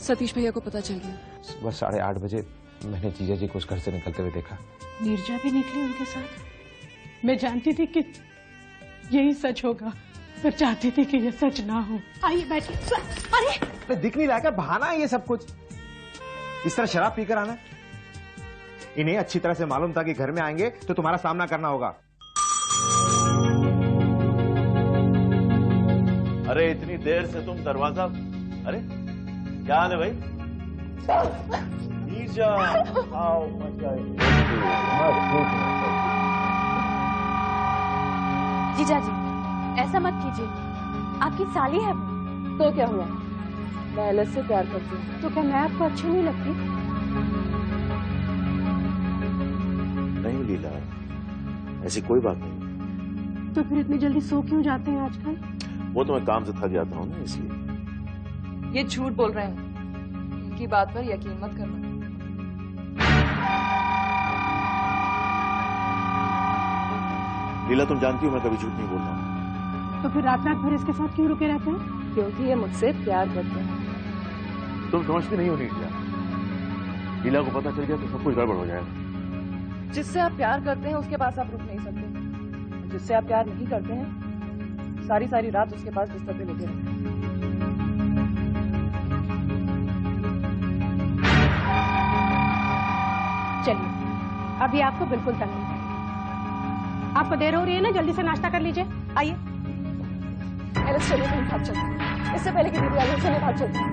सतीश भैया को पता चल गया? सुबह 8:30 बजे मैंने जीजा जी को उस घर से निकलते हुए देखा। नीरजा भी निकली उनके साथ। मैं जानती थी कि यही सच होगा, पर चाहती थी कि ये सच ना हो। आइए बैठिए। अरे दिख नहीं रहा क्या? बहाना है ये सब कुछ। इस तरह शराब पीकर आना। इन्हें अच्छी तरह से मालूम था कि घर में आएंगे तो तुम्हारा सामना करना होगा। अरे इतनी देर से तुम दरवाजा, अरे क्या हाल है भाई? नीरजा, आओ मत जाइए। जीजा जी ऐसा मत कीजिए, आपकी साली है वो। तो क्या हुआ? मैं एलिस से प्यार करती हूँ। तो क्या मैं आपको अच्छी नहीं लगती? नहीं लीला, ऐसी कोई बात नहीं। तो फिर इतनी जल्दी सो क्यों जाते हैं आजकल? वो तो मैं काम से थक जाता हूँ ना, इसलिए। ये झूठ बोल रहे हैं, इनकी बात पर यकीन मत करना। लीला तुम जानती हो मैं कभी झूठ नहीं बोलता हूँ। तो फिर रात भर इसके साथ क्यों रुके रहते हैं? क्योंकि ये मुझसे प्यार करते हैं। तुम समझती नहीं हो लीला, लीला को पता चल गया तो सब कुछ गड़बड़ हो जाएगा। जिससे आप प्यार करते हैं उसके पास आप रुक नहीं सकते। जिससे आप प्यार नहीं करते हैं सारी सारी रात उसके पास बिस्तर पे लेटे रहते हैं। चलिए अभी आपको बिल्कुल तंग नहीं करेंगे। आपको देर हो रही है ना, जल्दी से नाश्ता कर लीजिए। आइए एलिस चलिए कहीं भाग चलते हैं, इससे पहले कि दीदी आगे चले भाग चलते हैं।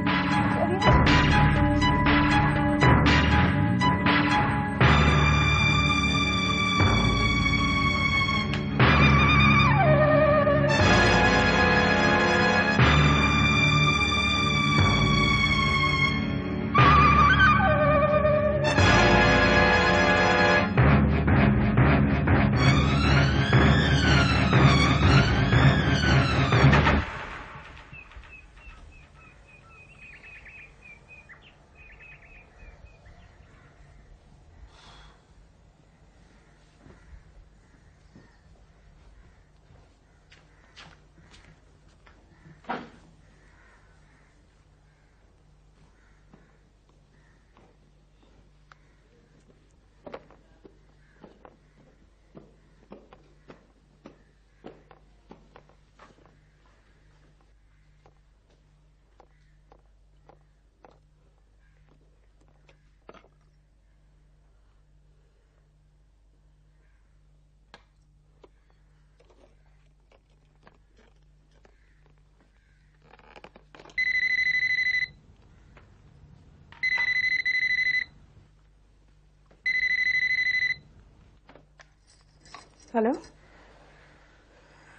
हेलो।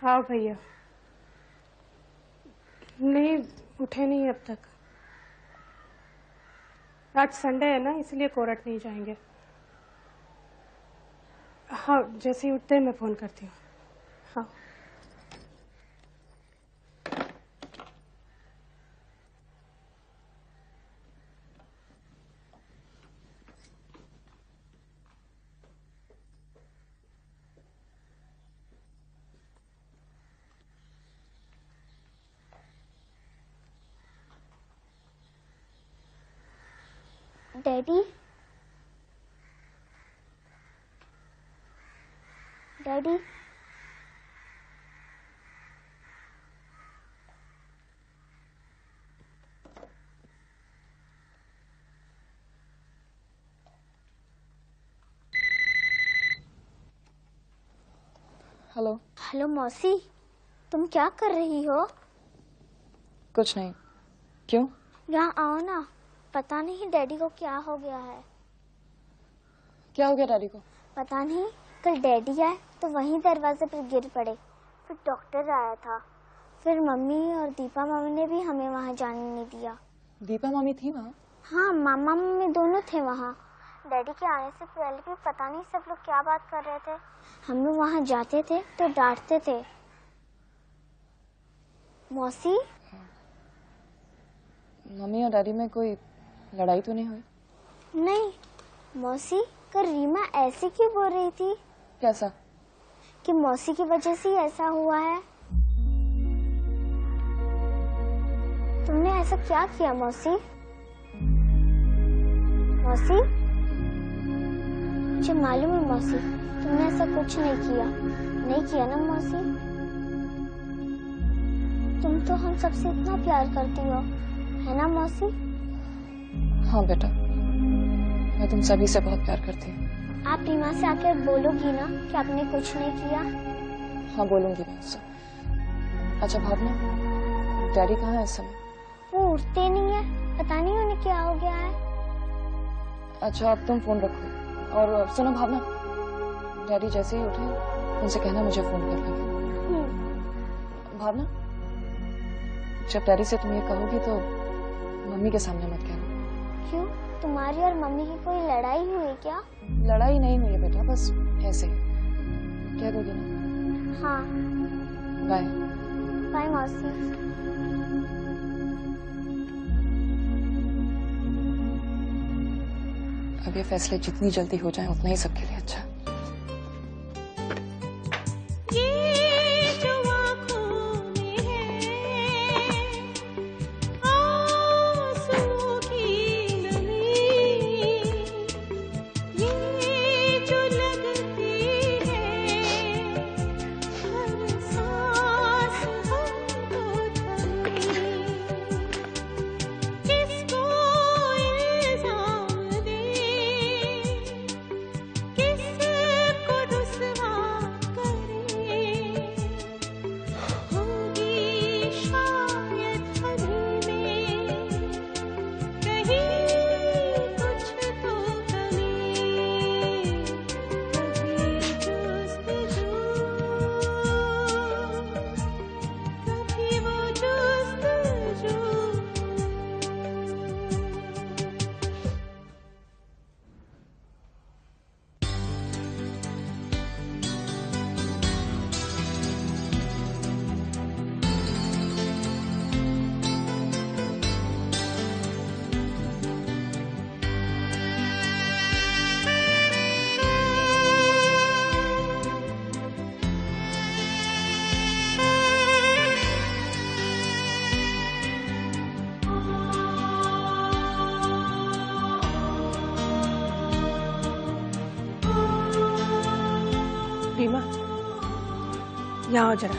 हाँ भैया, नहीं उठे नहीं अब तक। आज संडे है ना, इसलिए कोर्ट नहीं जाएंगे। हाँ जैसे ही उठते हैं मैं फोन करती हूँ। हाँ डैडी, डैडी, हेलो। हेलो मौसी, तुम क्या कर रही हो? कुछ नहीं। क्यों? यहाँ आओ ना, पता नहीं डैडी को क्या हो गया है। क्या हो गया डैडी को? पता नहीं, कल डैडी आए तो वहीं दरवाजे पर गिर पड़े, फिर डॉक्टर आया था, फिर मम्मी और दीपा मामी ने भी हमें वहाँ जाने नहीं दिया। दीपा मामी थी वहाँ? हाँ, मामा मम्मी दोनों थे वहाँ। डैडी के आने से पहले भी पता नहीं सब लोग क्या बात कर रहे थे। हम लोग वहाँ जाते थे तो डांटते थे। मौसी, मम्मी और डैडी में कोई लड़ाई तो नहीं हुई? नहीं मौसी, कल रीमा ऐसे क्यों बोल रही थी? कैसा? कि मौसी की वजह से ही ऐसा हुआ है। तुमने ऐसा क्या किया मौसी? मौसी, मुझे मालूम है मौसी, तुमने ऐसा कुछ नहीं किया। नहीं किया ना मौसी? तुम तो हम सबसे इतना प्यार करती हो, है ना मौसी? हाँ बेटा, मैं तुम सभी से बहुत प्यार करती हूँ। आप रीमा से आकर बोलोगी ना कि आपने कुछ नहीं किया? हाँ बोलूंगी मैं उससे। अच्छा भावना, डैडी कहाँ है इस समय? वो उठते नहीं है, पता नहीं उन्हें क्या हो गया है। अच्छा अब तुम फोन रखो। और सुनो भावना, डैडी जैसे ही उठे उनसे कहना मुझे फोन कर लेंगे। भावना, जब डैडी से तुम ये कहोगी तो मम्मी के सामने मत कहना। क्यों? तुम्हारी और मम्मी की कोई लड़ाई हुई क्या? लड़ाई नहीं हुई है बेटा, बस ऐसे ही। कह दोगी ना? हाँ। बाय। बाय मौसी। अब ये फैसले जितनी जल्दी हो जाएं उतना ही सबके लिए अच्छा। रीमा, यहाँ आओ जरा।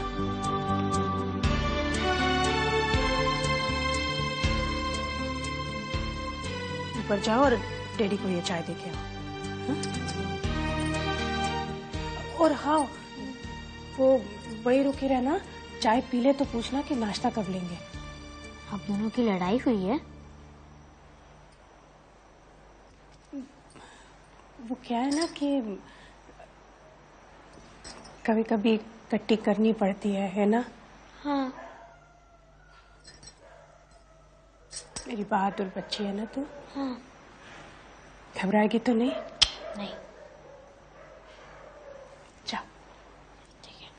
ऊपर जाओ और डैडी को ये चाय दे के आओ। हाँ? और हाँ, वो वही रुकी रहना, चाय पी ले तो पूछना कि नाश्ता कब लेंगे। आप दोनों की लड़ाई हुई है? वो क्या है ना कि कभी कभी कट्टी करनी पड़ती है ना? हाँ। मेरी बहादुर बच्ची है ना तू? हाँ। घबराएगी तो नहीं? नहीं। जाओ। ठीक है।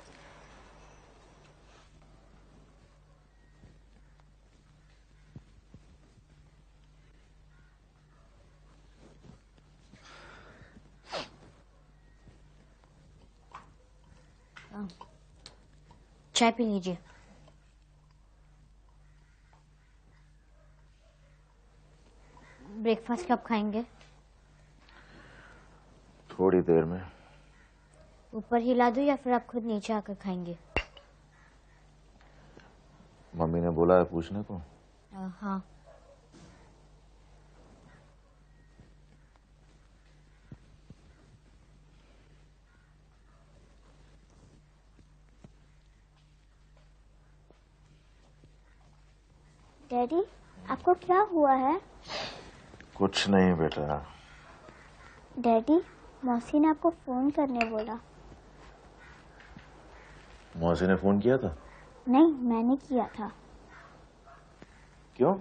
चाय पी लीजिए। ब्रेकफास्ट कब खाएंगे? थोड़ी देर में। ऊपर हिला दूं या फिर आप खुद नीचे आकर खाएंगे? मम्मी ने बोला है पूछने को। हाँ। डैडी, आपको क्या हुआ है? कुछ नहीं बेटा। डैडी, मौसी ने आपको फोन करने बोला। मौसी ने फोन किया था? नहीं, मैंने किया था। क्यों?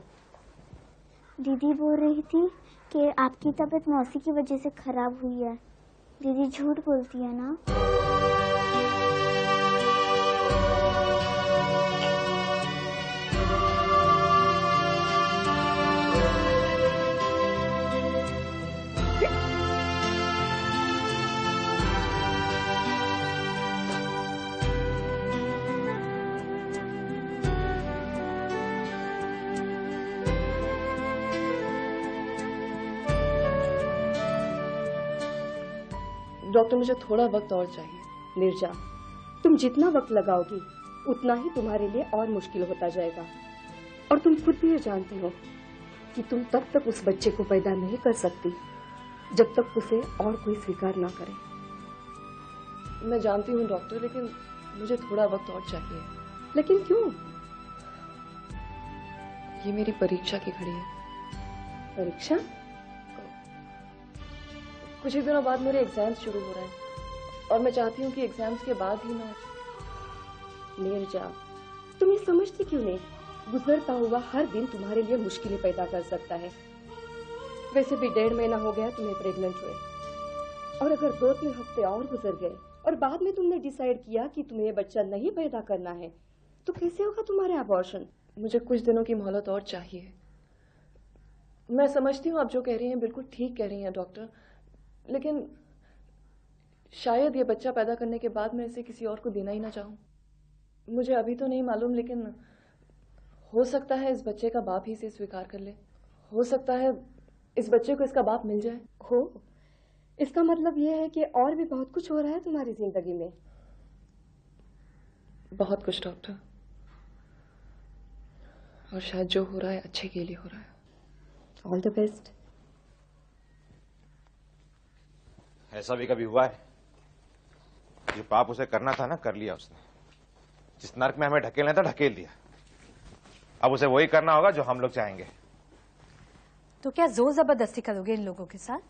दीदी बोल रही थी कि आपकी तबीयत मौसी की वजह से खराब हुई है। दीदी झूठ बोलती है ना? डॉक्टर मुझे थोड़ा वक्त और चाहिए। निर्जा, तुम जितना वक्त लगाओगी उतना ही तुम्हारे लिए और मुश्किल होता जाएगा। और तुम खुद भी ये जानती हो कि तुम तब तक उस बच्चे को पैदा नहीं कर सकती जब तक उसे और कोई स्वीकार ना करे। मैं जानती हूँ डॉक्टर, लेकिन मुझे थोड़ा वक्त और चाहिए। लेकिन क्यों? ये मेरी परीक्षा की घड़ी है। परीक्षा? कुछ ही दिनों बाद मेरे एग्जाम्स शुरू हो रहे हैं और मैं चाहती हूँ कि एग्जाम्स के बाद ही मैं। निर्जा, तुम ये समझती क्यों नहीं? गुजरता हुआ हर दिन तुम्हारे लिए मुश्किलें पैदा कर सकता है। वैसे भी 1.5 महीना हो गया तुम्हें प्रेग्नेंट हुए, और अगर 2-3 हफ्ते और गुजर गए और बाद में तुमने डिसाइड किया कि तुम्हें बच्चा नहीं पैदा करना है, तो कैसे होगा तुम्हारा अबॉर्शन? मुझे कुछ दिनों की मोहलत और चाहिए। मैं समझती हूँ आप जो कह रही हैं बिल्कुल ठीक कह रही हैं डॉक्टर, लेकिन शायद ये बच्चा पैदा करने के बाद मैं इसे किसी और को देना ही ना चाहूँ। मुझे अभी तो नहीं मालूम, लेकिन हो सकता है इस बच्चे का बाप ही इसे स्वीकार कर ले। हो सकता है इस बच्चे को इसका बाप मिल जाए। हो, इसका मतलब यह है कि और भी बहुत कुछ हो रहा है तुम्हारी जिंदगी में। बहुत कुछ डॉक्टर, और शायद जो हो रहा है अच्छे के लिए हो रहा है। All the best. ऐसा भी कभी हुआ है? जो पाप उसे करना था ना, कर लिया उसने। जिस नर्क में हमें ढकेलना था, ढकेल दिया। अब उसे वही करना होगा जो हम लोग चाहेंगे। तो क्या जोर जबरदस्ती करोगे इन लोगों के साथ?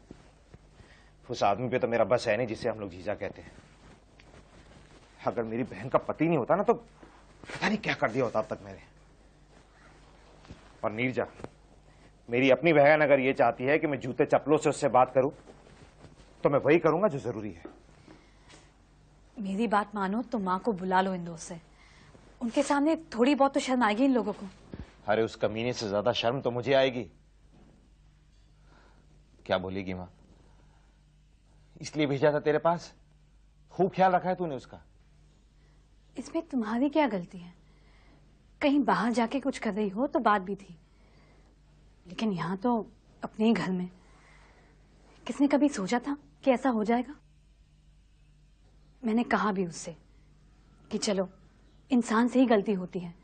उस आदमी पे तो मेरा बस है नहीं जिसे हम लोग जीजा कहते हैं। अगर मेरी बहन का पति नहीं होता ना, तो पता नहीं क्या कर दिया होता अब तक मैंने। और नीरजा, मेरी अपनी बहन अगर ये चाहती है कि मैं जूते चप्पलों से उससे बात करूं, तो मैं वही करूंगा जो जरूरी है। मेरी बात मानो तो माँ को बुला लो इन दो से। उनके सामने थोड़ी बहुत तो शर्म आएगी इन लोगों को। अरे उस कमीने से ज्यादा शर्म तो मुझे आएगी। क्या बोलेगी माँ? इसलिए भेजा था तेरे पास? खूब ख्याल रखा है तूने उसका। इसमें तुम्हारी क्या गलती है? कहीं बाहर जाके कुछ कर रही हो तो बात भी थी, लेकिन यहाँ तो अपने ही घर में। किसने कभी सोचा था कि ऐसा हो जाएगा? मैंने कहा भी उससे कि चलो, इंसान से ही गलती होती है,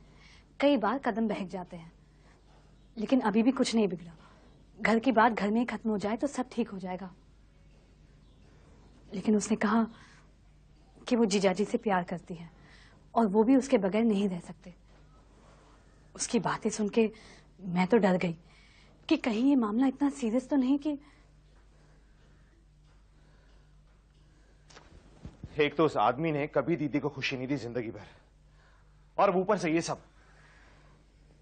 कई बार कदम बहक जाते हैं, लेकिन अभी भी कुछ नहीं बिगड़ा। घर की बात घर में ही खत्म हो जाए तो सब ठीक हो जाएगा। लेकिन उसने कहा कि वो जीजाजी से प्यार करती है और वो भी उसके बगैर नहीं रह सकते। उसकी बातें सुन के मैं तो डर गई कि कहीं ये मामला इतना सीरियस तो नहीं कि। एक तो उस आदमी ने कभी दीदी को खुशी नहीं दी जिंदगी भर, और ऊपर से ये सब।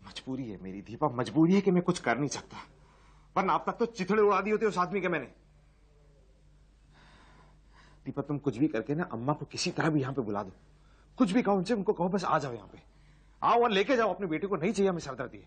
मजबूरी है मेरी दीपा, मजबूरी है कि मैं कुछ कर नहीं सकता, वरना अब तक तो चिथड़े उड़ा दिए होते उस आदमी के मैंने। दीपा, तुम कुछ भी करके ना अम्मा को किसी तरह भी यहां पे बुला दो। कुछ भी कहो उनसे, उनको कहो बस आ जाओ यहां पे। आओ और लेके जाओ अपनी बेटी को। नहीं चाहिए हमें सरदर्दी।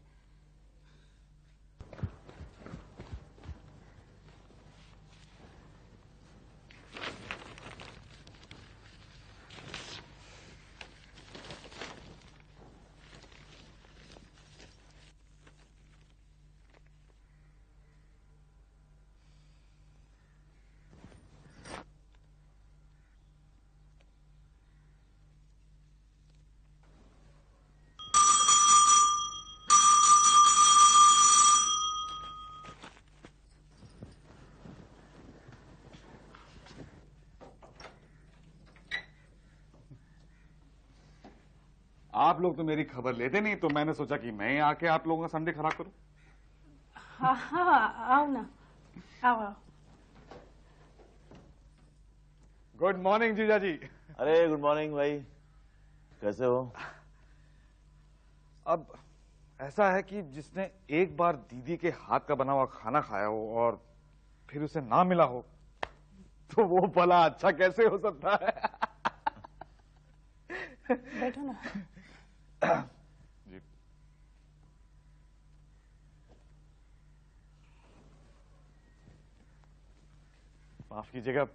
आप लोग तो मेरी खबर लेते नहीं, तो मैंने सोचा कि मैं आके आप लोगों का संडे खराब करूं। हाँ हाँ, आओ ना, आओ आओ। गुड मॉर्निंग जीजा जी। अरे गुड मॉर्निंग भाई, कैसे हो? अब ऐसा है कि जिसने एक बार दीदी के हाथ का बना हुआ खाना खाया हो और फिर उसे ना मिला हो, तो वो भला अच्छा कैसे हो सकता है? बैठो ना। जी। माफ कीजिएगा,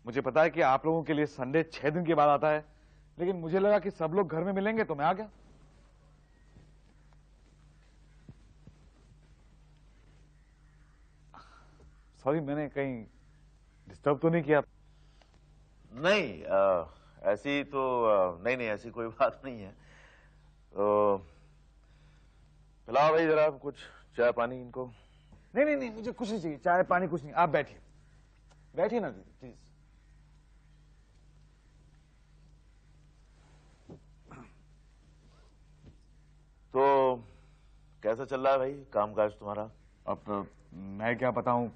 मुझे पता है कि आप लोगों के लिए संडे 6 दिन के बाद आता है, लेकिन मुझे लगा कि सब लोग घर में मिलेंगे तो मैं आ गया। सॉरी, मैंने कहीं डिस्टर्ब तो नहीं किया? नहीं ऐसी तो नहीं नहीं ऐसी कोई बात नहीं है। तो पिलाओ भाई जरा कुछ चाय पानी इनको। नहीं नहीं नहीं, मुझे कुछ नहीं चाहिए, चाय पानी कुछ नहीं। आप बैठिए, बैठिए ना दीदी प्लीज। तो कैसा चल रहा है भाई कामकाज तुम्हारा? अब मैं क्या बताऊं,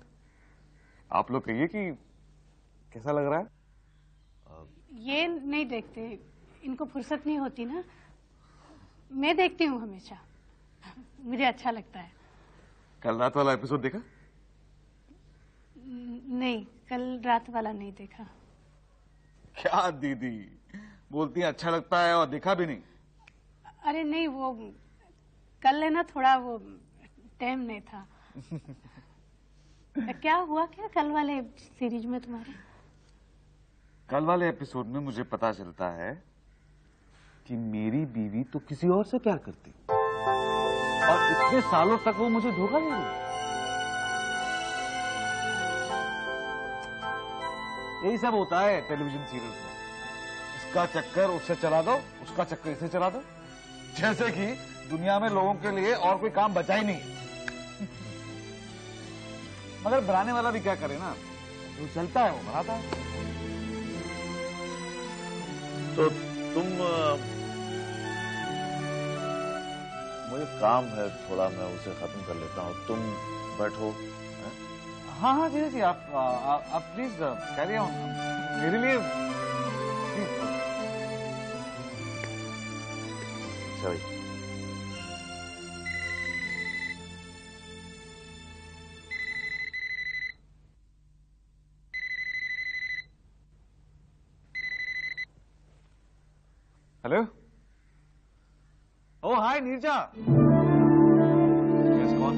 आप लोग कहिए कि कैसा लग रहा है। ये नहीं देखते, इनको फुर्सत नहीं होती ना। मैं देखती हूँ हमेशा, मुझे अच्छा लगता है। कल रात वाला एपिसोड देखा? नहीं, कल रात वाला नहीं देखा। क्या दीदी बोलती है अच्छा लगता है और देखा भी नहीं? अरे नहीं, वो कल है ना, थोड़ा वो टाइम नहीं था। क्या हुआ क्या कल वाले सीरीज में तुम्हारे? कल वाले एपिसोड में मुझे पता चलता है कि मेरी बीवी तो किसी और से प्यार करती और इतने सालों तक वो मुझे धोखा दे रही। यही सब होता है टेलीविजन सीरियल्स में। इसका चक्कर उससे चला दो, उसका चक्कर इसे चला दो, जैसे कि दुनिया में लोगों के लिए और कोई काम बचा ही नहीं। मगर बनाने वाला भी क्या करे ना, जो चलता है वो बनाता है। तो तुम मुझे काम है थोड़ा, मैं उसे खत्म कर लेता हूँ, तुम बैठो। हाँ हाँ जी जी, आप प्लीज कैरी ऑन मेरे लिए प्लीज। अच्छा भाई। हेलो, ओ हाय नीरजा। यस कौन?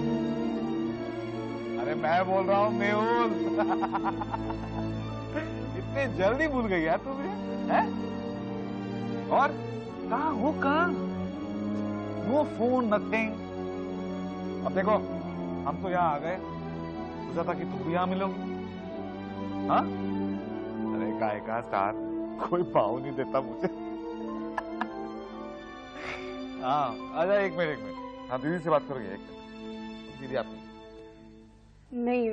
अरे मैं बोल रहा हूँ मेहुल। इतने जल्दी भूल गई यार तुम मुझे, हैं? और कहाँ हो, कहाँ? No phone nothing. अब देखो हम तो यहाँ आ गए, सोचा था कि तुम भी यहाँ मिलो। हाँ अरे काय का स्टार, कोई पाव नहीं देता मुझे। हाँ आजा, एक मिनट। हाँ दीदी से बात करोगे? एक मिनट दीदी, आप नहीं,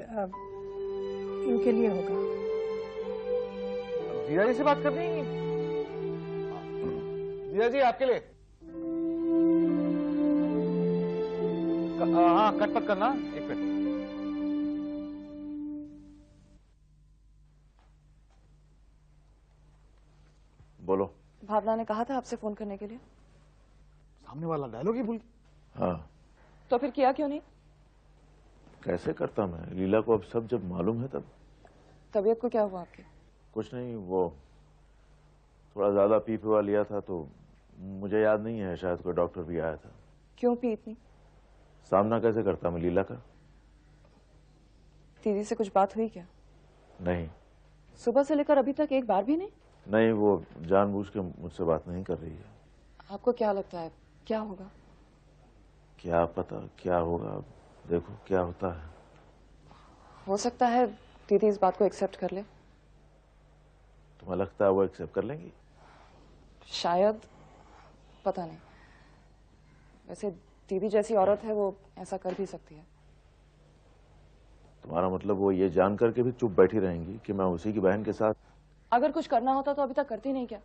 इनके लिए होगा। जीजा जी से बात करनी है? जीजा जी आपके लिए। हाँ कट मत करना, एक मिनट। बोलो। भावना ने कहा था आपसे फोन करने के लिए। सामने वाला डायलॉग ही भूल। हाँ तो फिर किया क्यों नहीं? कैसे करता मैं, लीला को अब सब जब मालूम है तब। तबीयत को क्या हुआ आपकी? कुछ नहीं, वो थोड़ा ज्यादा पी हुआ लिया था, तो मुझे याद नहीं है, शायद कोई डॉक्टर भी आया था। क्यों पी इतनी? सामना कैसे करता मैं लीला का? दीदी से कुछ बात हुई क्या? नहीं सुबह से लेकर अभी तक एक बार भी नहीं? नहीं, वो जानबूझ के मुझसे बात नहीं कर रही है। आपको क्या लगता है क्या होगा? क्या पता क्या होगा, अब देखो क्या होता है। हो सकता है दीदी इस बात को एक्सेप्ट कर ले। तुम्हें लगता है वो एक्सेप्ट कर लेंगी? शायद, पता नहीं। वैसे दीदी जैसी औरत है, वो ऐसा कर भी सकती है। तुम्हारा मतलब वो ये जान करके भी चुप बैठी रहेंगी कि मैं उसी की बहन के साथ? अगर कुछ करना होता तो अभी तक करती नहीं क्या?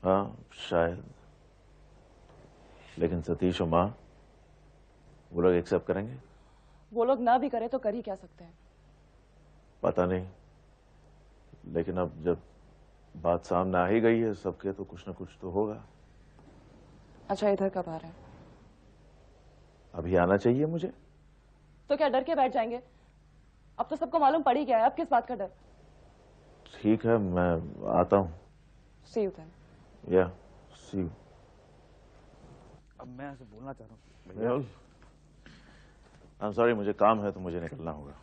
हाँ शायद, लेकिन सतीश और माँ वो लोग एक्सेप्ट करेंगे? वो लोग ना भी करे तो कर ही क्या सकते हैं? पता नहीं, लेकिन अब जब बात सामने आ ही गई है सबके, तो कुछ ना कुछ तो होगा। अच्छा इधर कब आ रहे हैं? अभी आना चाहिए मुझे? तो क्या डर के बैठ जाएंगे? अब तो सबको मालूम पड़ ही गया है, अब किस बात का डर? ठीक है मैं आता हूँ। See you then. या सी यू। अब मैं ऐसे बोलना चाह रहा हूँ। आई एम सॉरी, मुझे काम है तो मुझे निकलना होगा।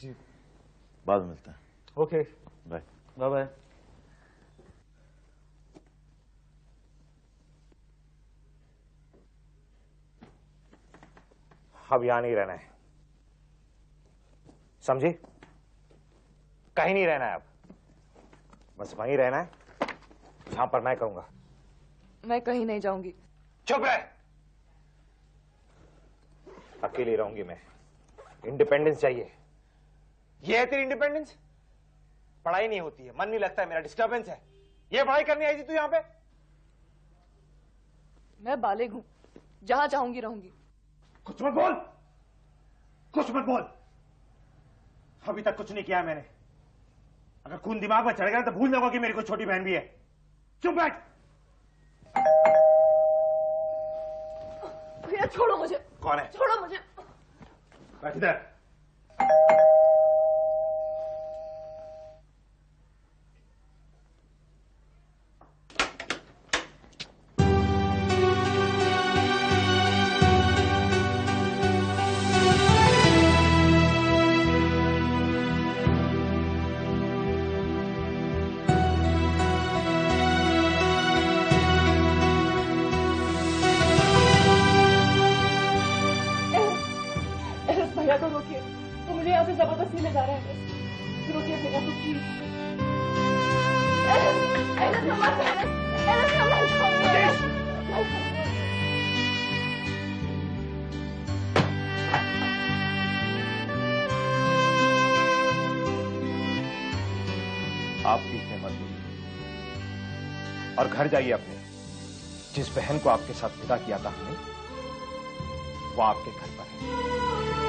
जी बाद में मिलते हैं। Okay bye bye bye. अब यहां नहीं रहना है, समझी? कहीं नहीं रहना है अब। बस वहीं रहना है जहां पर मैं कहूंगा। मैं कहीं नहीं जाऊंगी। चुप रह। अकेली रहूंगी मैं। इंडिपेंडेंस चाहिए। ये है तेरी इंडिपेंडेंस? पढ़ाई नहीं होती है, मन नहीं लगता है, मेरा डिस्टर्बेंस है। ये पढ़ाई करने आई थी तू यहां पे? मैं बालिग हूं, जहां चाहूंगी रहूंगी। कुछ मत बोल, कुछ मत बोल। अभी तक कुछ नहीं किया है मैंने। अगर खून दिमाग में चढ़ गया तो भूल जाऊंगा कि मेरी कोई छोटी बहन भी है। चुप बैठ। भैया छोड़ो मुझे। कौन है? छोड़ो मुझे। बैठ इधर। भैया को रोकिए, तो मुझे यहाँ से जबरदस्ती ले जा रहे हैं। रोकिए भैया को प्लीज। आप बीच में मत बोलिए और घर जाइए अपने। जिस बहन को आपके साथ विदा किया था हमने, वो आपके घर पर है।